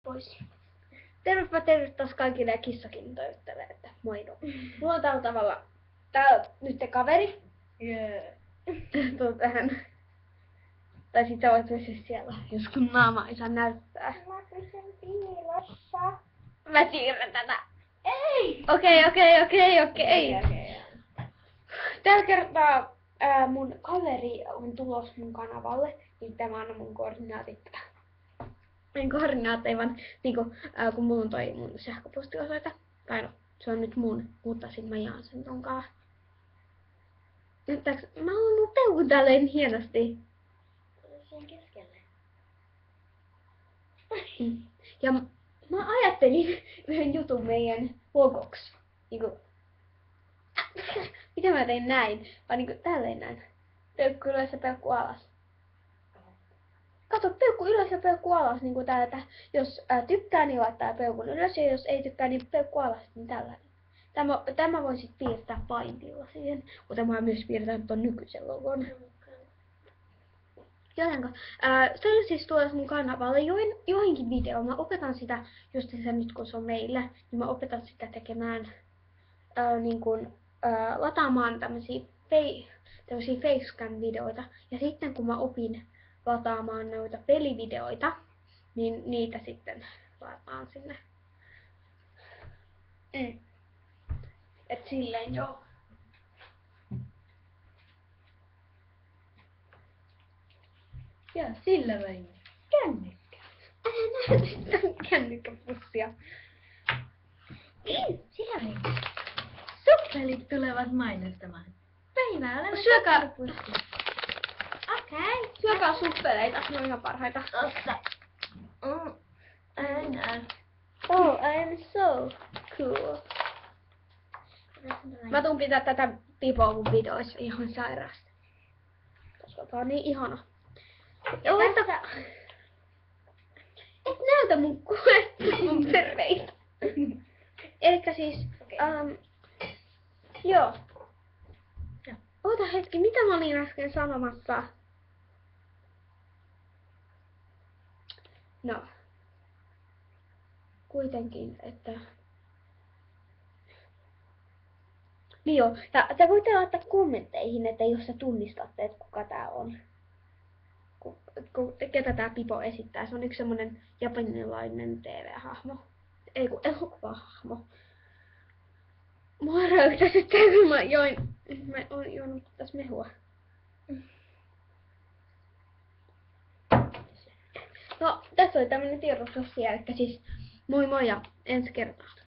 pois. Tervepä terve taas kaikille ja kissakin toivottelee, että moi. Mulla on tällä tavalla, täällä nyt te kaveri. Tuu tähän. Tai sit sä voit pysyä siellä, jos kun naama ei saa näyttää. Mä pysyn piilossa. Mä siirrän tätä. Ei! Okei. Tällä kertaa mun kaveri on tulossa mun kanavalle, niin tämä on mun koordinaatit. En koordinaatteja, vaan niinku, kun mulla on toi mun sähköpostiosoite. Tai no, se on nyt mun, mutta sit mä jaan sen tonkaan. Näyttääks, mä oon mun peukun tälleen hienosti. Sen keskelle. Ja mä ajattelin yhden jutun meidän logoksi. Niinku, mitä mä tein näin? Vai niinku tälleen näin. Peukku ylös ja peukku alas. Kato, peukku ylös ja peukku alas, niin kuin täältä. Jos tykkää, niin laittaa peukun ylös, ja jos ei tykkää, niin peukku alas, niin tällainen. Tämä voi sit piirtää Paintilla siihen, mutta mä oon myös piirtänyt ton nykyisen logon. Jotenka, se on siis tuossa mun kanavalle joihinkin videoon. Mä opetan sitä, just sen nyt kun se on meillä, niin mä opetan sitä tekemään, lataamaan tämmösiä facecam-videoita. Ja sitten kun mä opin lataamaan noita pelivideoita, niin niitä sitten lataan sinne. Et silleen joo. Ja sillä välin kännykkä. Älä näytä kännykkäpussia. Sillä välin. Suppelit tulevat mainostamaan. Päivää Syökää, Okei. syökää suppeleita, ne on ihan parhaita. Tossa. Aina. Oh, I am so cool. Mä tuun pitää tätä pipoa mun videoissa ihan sairaasti. Koska tää on niin ihana. Et näytä mun mun perreitä. Elikkä siis, joo. Oota hetki, mitä mä olin äsken sanomassa? No. Kuitenkin, että... Niin joo, ja te voitte laittaa kommentteihin, että jos sä tunnistatte, että kuka tää on. Ketä tää Pipo esittää. Se on yksi semmonen japanilainen TV-hahmo. Ei kun elokuvahahmo. Mua röyhtäisi, että mä oon juonut tässä mehua. No, tässä oli tämmönen tiedostussia, eli siis moi moi ja ensi kertaan.